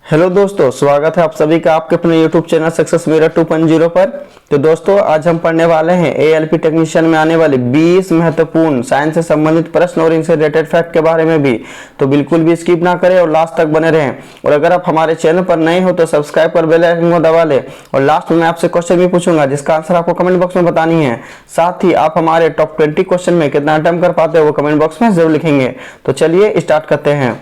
Hello दोस्तों, स्वागत है आप सभी का आपके अपने यूट्यूब चैनल सक्सेस मेरा 2.0 पर। तो दोस्तों, आज हम पढ़ने वाले हैं एएलपी टेक्नीशियन में आने वाले 20 महत्वपूर्ण साइंस से संबंधित प्रश्न और इनसे रिलेटेड फैक्ट के बारे में भी। तो बिल्कुल भी स्किप ना करें और लास्ट तक बने रहें। और अगर आप हमारे चैनल पर नए हो तो सब्सक्राइब कर बेल आइकन को दबा लें। और लास्ट में मैं आपसे क्वेश्चन भी पूछूंगा जिसका आंसर आपको कमेंट बॉक्स में बतानी है। साथ ही आप हमारे टॉप 20 क्वेश्चन में कितना अटेम्प्ट कर पाते हो वो कमेंट बॉक्स में जरूर लिखेंगे। तो चलिए स्टार्ट करते हैं।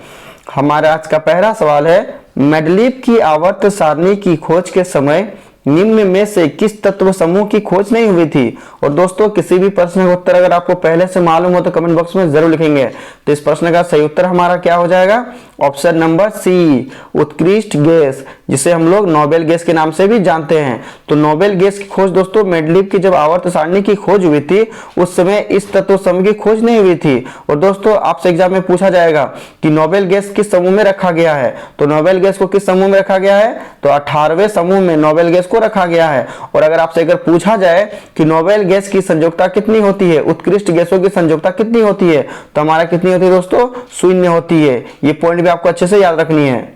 हमारा आज का पहला सवाल है, मेंडलीव की आवर्त सारणी की खोज के समय निम्न में से किस तत्व समूह की खोज नहीं हुई थी। और दोस्तों, किसी भी प्रश्न का उत्तर अगर आपको पहले से मालूम हो तो कमेंट बॉक्स में जरूर लिखेंगे। तो इस प्रश्न का सही उत्तर हमारा क्या हो जाएगा? ऑप्शन नंबर सी, उत्कृष्ट गैस, जिसे हम लोग नोबेल गैस के नाम से भी जानते हैं। तो नोबेल गैस की खोज दोस्तों, मेंडलीव की जब आवर्त सारणी की खोज हुई थी उस समय इस तत्व समूह की खोज नहीं हुई थी। और दोस्तों, आपसे एग्जाम में पूछा जाएगा कि नोबेल गैस किस समूह में रखा गया है। तो नोबेल गैस को किस समूह में रखा गया है? तो 18वें समूह में नोबेल गैस को रखा गया है। और अगर आपसे अगर पूछा जाए कि नोबेल गैस की संयोजकता कितनी होती है, उत्कृष्ट गैसों की संयोजकता कितनी होती है, तो हमारा कितनी होती है दोस्तों? 0 होती है। ये पॉइंट भी आपको अच्छे से याद रखनी है।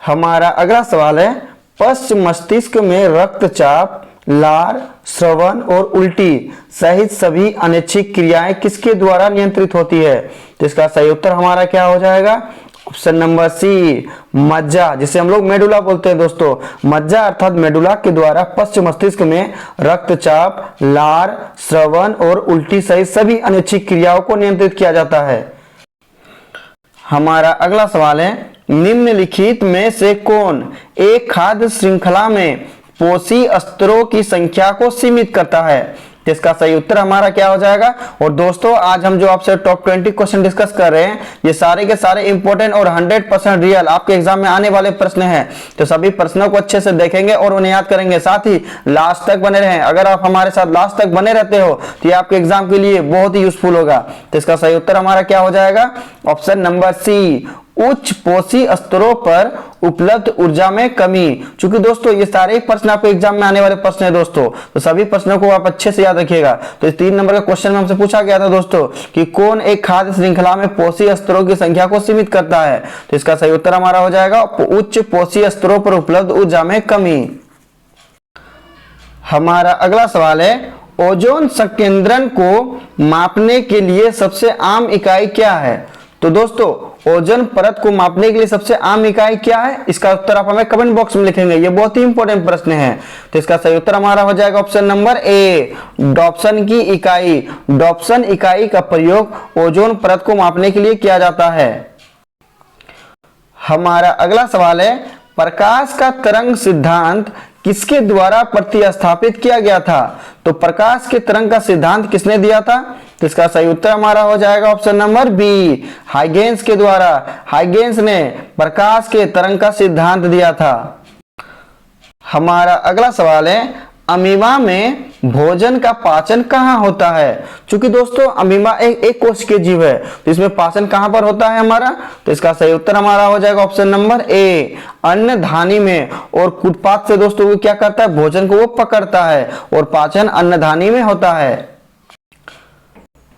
हमारा अगला सवाल है, पश्च मस्तिष्क में रक्तचाप, लार, श्रवण और उल्टी सहित सभी अनैच्छिक क्रियाएं किसके द्वारा नियंत्रित होती है? तो इसका सही उत्तर हमारा क्या हो जाएगा? ऑप्शन नंबर सी, मज्जा, जिसे हम लोग मेडुला बोलते हैं दोस्तों। मज्जा अर्थात मेडुला के द्वारा पश्च मस्तिष्क में रक्तचाप, लार, श्रवण और उल्टी सहित सभी अनैच्छिक क्रियाओं को नियंत्रित किया जाता है। हमारा अगला सवाल है, निम्नलिखित में से कौन एक खाद्य श्रृंखला में पोषी स्तरों की संख्या को सीमित करता है? इसका सही उत्तर हमारा क्या हो जाएगा? और दोस्तों, आज हम जो आपसे टॉप 20 क्वेश्चन डिस्कस कर रहे हैं ये सारे के सारे इंपॉर्टेंट और 100% रियल आपके एग्जाम में आने वाले प्रश्न हैं। तो सभी प्रश्नों को अच्छे से देखेंगे और उन्हें याद करेंगे। साथ ही लास्ट तक बने रहें। अगर आप हमारे साथ लास्ट तक बने रहते हो तो ये आपके एग्जाम के लिए बहुत ही यूजफुल होगा। तो इसका सही उत्तर हमारा क्या हो जाएगा? ऑप्शन नंबर सी, उच्च पोषी स्तरों पर उपलब्ध ऊर्जा में कमी। चूंकि दोस्तों ये सारे प्रश्न आपके एग्जाम में आने वाले प्रश्न है दोस्तों, तो सभी प्रश्नों को आप अच्छे से याद रखिएगा। तो इस 3 नंबर का क्वेश्चन में हमसे पूछा गया था दोस्तों कि कौन एक खाद्य श्रृंखला में पोषी स्तरों की संख्या को सीमित करता है। तो इसका सही उत्तर हमारा हो जाएगा उच्च पोषी स्तरों पर उपलब्ध ऊर्जा में कमी। हमारा अगला सवाल है, ओजोन संकेंद्रण को मापने के लिए सबसे आम इकाई क्या है? तो दोस्तों, ओजोन परत को मापने के लिए सबसे आम इकाई क्या है? इसका उत्तर आप हमें कमेंट बॉक्स में लिखेंगे। ये बहुत ही इंपॉर्टेंट प्रश्न है। तो इसका सही उत्तर हमारा हो जाएगा ऑप्शन नंबर ए, डॉप्सन की इकाई। डॉप्सन इकाई का प्रयोग ओजोन परत को मापने के लिए किया जाता है। हमारा अगला सवाल है, प्रकाश का तरंग सिद्धांत किसके द्वारा प्रतिस्थापित किया गया था? तो प्रकाश के तरंग का सिद्धांत किसने दिया था? तो इसका सही उत्तर हमारा हो जाएगा ऑप्शन नंबर बी, हाइगेंस के द्वारा। हाइगेंस ने प्रकाश के तरंग का सिद्धांत दिया था। हमारा अगला सवाल है, अमीबा में भोजन का पाचन कहाँ होता है? चूंकि दोस्तों अमीबा एक कोश के जीव है, तो इसमें पाचन कहाँ पर होता है हमारा? तो इसका सही उत्तर हमारा हो जाएगा ऑप्शन नंबर ए, अन्नधानी में। और कुटपाथ से दोस्तों वो क्या करता है? भोजन को वो पकड़ता है और पाचन अन्नधानी में होता है।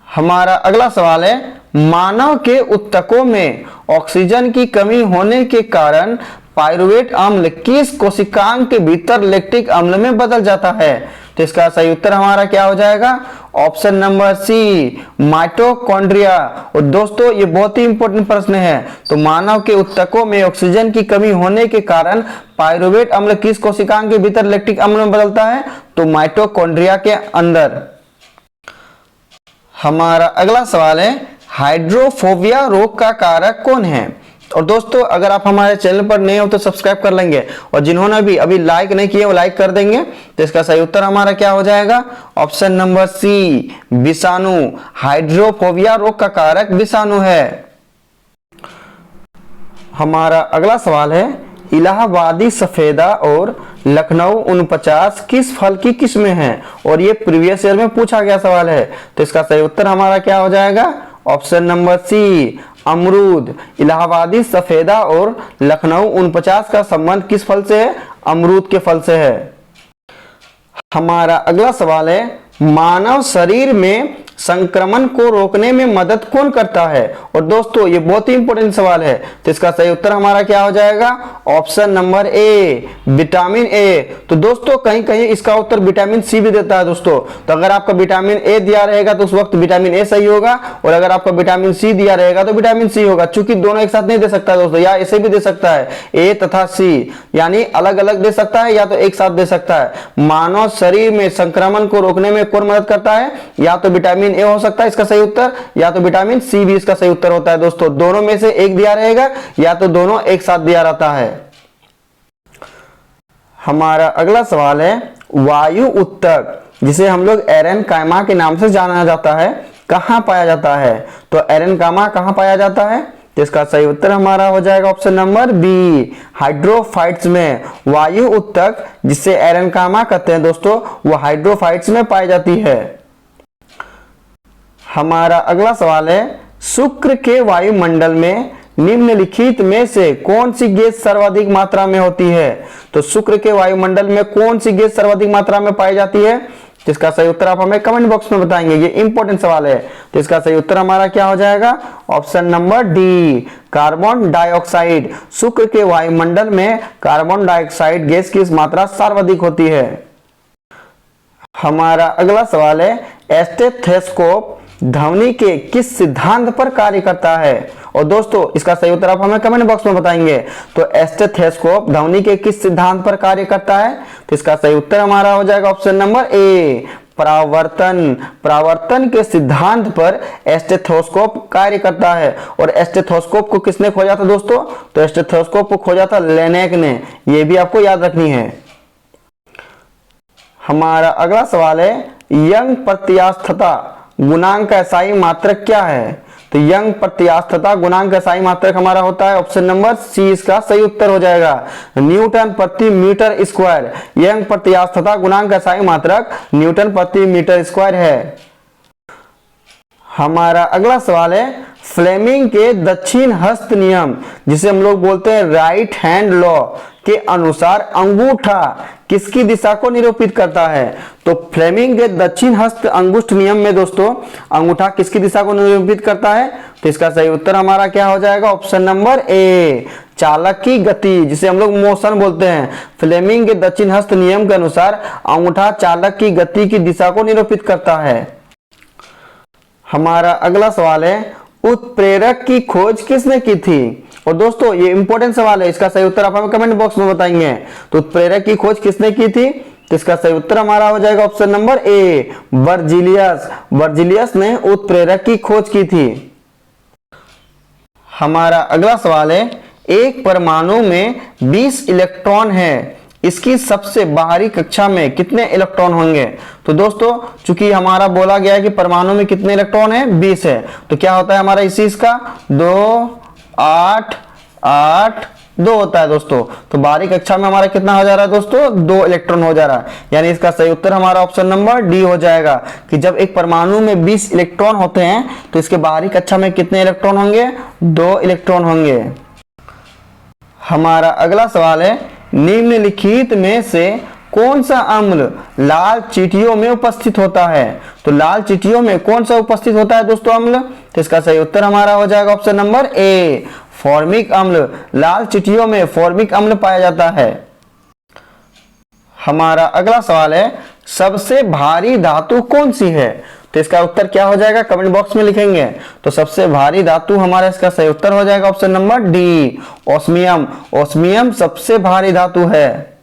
हमारा अगला सवाल है, मानव के ऊतकों में ऑक्सीजन की कमी होने के कारण पाइरुवेट अम्ल किस कोशिकांग के भीतर लैक्टिक अम्ल में बदल जाता है? तो इसका सही उत्तर हमारा क्या हो जाएगा? Option number C, mitochondria. और दोस्तों ये बहुत ही इंपॉर्टेंट प्रश्न है। तो मानव के ऊतकों में ऑक्सीजन की कमी होने के कारण पाइरुवेट अम्ल किस कोशिकांग के भीतर लैक्टिक अम्ल में बदलता है? तो माइटोकॉन्ड्रिया के अंदर। हमारा अगला सवाल है, हाइड्रोफोबिया रोग का कारक कौन है? और दोस्तों, अगर आप हमारे चैनल पर नए हो तो सब्सक्राइब कर लेंगे, और जिन्होंने भी अभी लाइक नहीं किए वो लाइक कर देंगे। तो इसका सही उत्तर हमारा क्या हो जाएगा? ऑप्शन नंबर सी, विषाणु। हाइड्रोफोबिया रोग का कारक विषाणु है। हमारा अगला सवाल है, इलाहाबादी सफेदा और लखनऊ 49 किस फल की किस्में हैं? और ये प्रीवियस ईयर में पूछा गया सवाल है। तो इसका सही उत्तर हमारा क्या हो जाएगा? ऑप्शन नंबर सी, अमरूद। इलाहाबादी सफेदा और लखनऊ 49 का संबंध किस फल से है? अमरूद के फल से है। हमारा अगला सवाल है, मानव शरीर में संक्रमण को रोकने में मदद कौन करता है? और दोस्तों ये बहुत ही इंपॉर्टेंट सवाल है, तो इसका सही उत्तर हमारा क्या हो जाएगा? Option number A, vitamin A. तो दोस्तों कहीं कहीं इसका उत्तर विटामिन सी भी देता है दोस्तों, तो अगर आपका विटामिन ए दिया रहेगा तो उस वक्त विटामिन ए सही होगा, और अगर आपका विटामिन सी दिया रहेगा तो विटामिन सी होगा। चूंकि दोनों एक साथ नहीं दे सकता दोस्तों, या ऐसे भी दे सकता है ए तथा सी, यानी अलग अलग दे सकता है या तो एक साथ दे सकता है। मानव शरीर में संक्रमण को रोकने में कौन मदद करता है? या तो विटामिन ए हो सकता है इसका सही उत्तर, या तो विटामिन सी भी इसका सही उत्तर होता है दोस्तों। दोनों में से एक दिया रहेगा या तो दोनों एक साथ दिया रहता है। हमारा अगला सवाल है, वायु उत्तक जिसे हम लोग एरेनकाइमा के नाम से जाना जाता है, कहां पाया जाता है? तो एरेनकाइमा कहां पाया जाता है? तो इसका सही उत्तर हमारा हो जाएगा ऑप्शन नंबर बी, हाइड्रोफाइट्स में। वायु उत्तक जिसे एरेनकाइमा कहते हैं दोस्तों, वो हाइड्रोफाइट्स में पाई जाती है। हमारा अगला सवाल है, शुक्र के वायुमंडल में निम्नलिखित में से कौन सी गैस सर्वाधिक मात्रा में होती है? तो शुक्र के वायुमंडल में कौन सी गैस सर्वाधिक मात्रा में पाई जाती है? जिसका सही उत्तर आप हमें कमेंट बॉक्स में बताएंगे, ये इंपॉर्टेंट सवाल है। तो इसका सही उत्तर हमारा क्या हो जाएगा? Option number D, carbon dioxide. शुक्र के वायुमंडल में कार्बन डाइऑक्साइड गैस की मात्रा सर्वाधिक होती है। हमारा अगला सवाल है, स्टेथोस्कोप ध्वनि के किस सिद्धांत पर कार्य करता है? और दोस्तों इसका सही उत्तर आप हमें कमेंट बॉक्स में बताएंगे। तो स्टेथोस्कोप ध्वनि के किस सिद्धांत पर कार्य करता है? तो इसका सही उत्तर हमारा हो जाएगा ऑप्शन नंबर ए, परावर्तन। परावर्तन के सिद्धांत पर स्टेथोस्कोप कार्य करता है। और स्टेथोस्कोप को किसने खोजा था दोस्तों? तो स्टेथोस्कोप को खोजा था लेनेक ने, ये भी आपको याद रखनी है। हमारा अगला सवाल है, यंग प्रत्यास्थता गुणांक का SI मात्रक क्या है? तो यंग प्रत्यास्थता गुणांक का SI मात्रक हमारा होता है ऑप्शन नंबर सी, इसका सही उत्तर हो जाएगा न्यूटन प्रति मीटर स्क्वायर। यंग प्रत्यास्थता गुणांक का SI मात्रक न्यूटन प्रति मीटर स्क्वायर है। हमारा अगला सवाल है, फ्लेमिंग के दक्षिण हस्त नियम जिसे हम लोग बोलते हैं राइट हैंड लॉ के अनुसार अंगूठा किसकी दिशा को निरूपित करता है? तो फ्लेमिंग के दक्षिण हस्त अंगुष्ठ नियम में दोस्तों अंगूठा किसकी दिशा को निरूपित करता है? तो इसका सही उत्तर हमारा क्या हो जाएगा? ऑप्शन नंबर ए, चालक की गति जिसे हम लोग मोशन बोलते हैं। फ्लेमिंग के दक्षिण हस्त नियम के अनुसार अंगूठा चालक की गति की दिशा को निरूपित करता है। हमारा अगला सवाल है, उत्प्रेरक की खोज किसने की थी? और दोस्तों ये इंपॉर्टेंट सवाल है, इसका सही उत्तर आप हमें कमेंट बॉक्स में बताएंगे। तो उत्प्रेरक की खोज किसने की थी? तो इसका सही उत्तर हमारा हो जाएगा option number A, Berzelius. Berzelius ने उत्प्रेरक की खोज की थी। हमारा अगला सवाल है, एक परमाणु में 20 इलेक्ट्रॉन है, इसकी सबसे बाहरी कक्षा में कितने इलेक्ट्रॉन होंगे? तो दोस्तों चूंकि हमारा बोला गया है कि परमाणु में कितने इलेक्ट्रॉन है? 20 है, तो क्या होता है हमारा इसी इसका 2 8 8 2 होता है दोस्तों। तो बाहरी कक्षा में हमारा कितना हो जा रहा है दोस्तों? 2 इलेक्ट्रॉन हो जा रहा है, यानी इसका सही उत्तर हमारा ऑप्शन नंबर डी हो जाएगा कि जब एक परमाणु में 20 इलेक्ट्रॉन होते हैं तो इसके बाहरी कक्षा में कितने इलेक्ट्रॉन होंगे? 2 इलेक्ट्रॉन होंगे। हमारा अगला सवाल है, निम्नलिखित में से कौन सा अम्ल लाल चींटियों में उपस्थित होता है? तो लाल चींटियों में कौन सा उपस्थित होता है दोस्तों अम्ल? तो इसका सही उत्तर हमारा हो जाएगा ऑप्शन नंबर ए, फॉर्मिक अम्ल। लाल चींटियों में फॉर्मिक अम्ल पाया जाता है। हमारा अगला सवाल है, सबसे भारी धातु कौन सी है? तो इसका उत्तर क्या हो जाएगा? कमेंट बॉक्स में लिखेंगे। तो सबसे भारी धातु हमारा इसका सही उत्तर हो जाएगा option number D, osmium. Osmium सबसे भारी धातु है।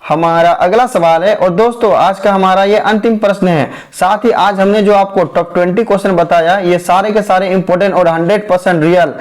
हमारा अगला सवाल है, और दोस्तों आज का हमारा ये अंतिम प्रश्न है। साथ ही आज हमने जो आपको टॉप 20 क्वेश्चन बताया ये सारे के सारे इंपॉर्टेंट और 100% रियल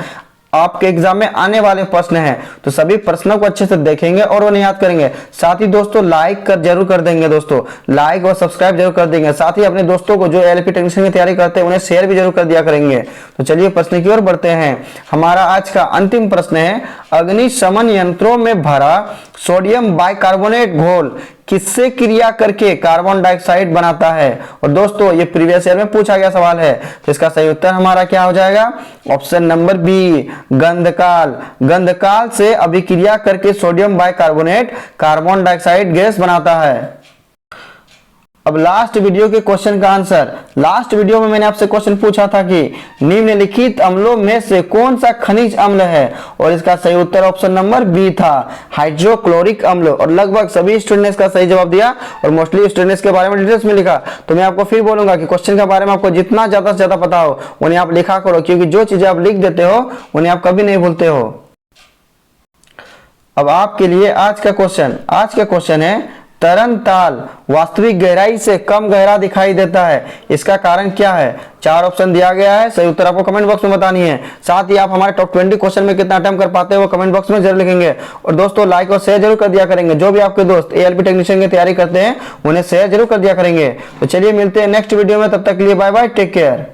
आपके एग्जाम में आने वाले प्रश्न हैं। तो सभी प्रश्नों को अच्छे से देखेंगे और उन्हें याद करेंगे। साथ ही दोस्तों लाइक कर जरूर कर देंगे दोस्तों, लाइक और सब्सक्राइब जरूर कर देंगे। साथ ही अपने दोस्तों को जो एलपी टेक्नीशियन की तैयारी करते हैं उन्हें शेयर भी जरूर कर दिया करेंगे। तो चलिए प्रश्न की ओर बढ़ते हैं। हमारा आज का अंतिम प्रश्न है, अग्निशमन यंत्रों में भरा सोडियम बाइकार्बोनेट घोल किससे क्रिया करके कार्बन डाइऑक्साइड बनाता है? और दोस्तों ये प्रीवियस ईयर में पूछा गया सवाल है, तो इसका सही उत्तर हमारा क्या हो जाएगा? ऑप्शन नंबर बी, गंधकाल। गंधकाल से अभिक्रिया करके sodium bicarbonate carbon dioxide gas बनाता है। अब लास्ट वीडियो के क्वेश्चन का आंसर, लास्ट वीडियो में मैंने आपसे क्वेश्चन पूछा था कि निम्नलिखित अम्लों में से कौन सा खनिज अम्ल है, और इसका सही उत्तर ऑप्शन नंबर बी था, हाइड्रोक्लोरिक अम्ल। और लगभग सभी स्टूडेंट ने इसका सही जवाब दिया और मोस्टली स्टूडेंट इसके बारे में डिटेल्स में लिखा। तो मैं आपको फिर बोलूंगा कि क्वेश्चन के बारे में आपको जितना ज्यादा से ज्यादा पता हो उन्हें आप लिखा करो, क्योंकि जो चीजें आप लिख देते हो उन्हें आप कभी नहीं भूलते हो। अब आपके लिए आज का क्वेश्चन है, तरन ताल वास्तविक गहराई से कम गहरा दिखाई देता है, इसका कारण क्या है? 4 ऑप्शन दिया गया है, सही उत्तर आपको कमेंट बॉक्स में बतानी है। साथ ही आप हमारे टॉप 20 क्वेश्चन में कितना अटेम्प्ट कर पाते हैं वो कमेंट बॉक्स में जरूर लिखेंगे। और दोस्तों लाइक और शेयर जरूर कर दिया करेंगे, जो भी आपके दोस्त एएलपी टेक्नीशियन की तैयारी करते हैं उन्हें शेयर जरूर कर दिया करेंगे। तो चलिए मिलते हैं नेक्स्ट वीडियो में, तब तक के लिए बाय बाय, टेक केयर।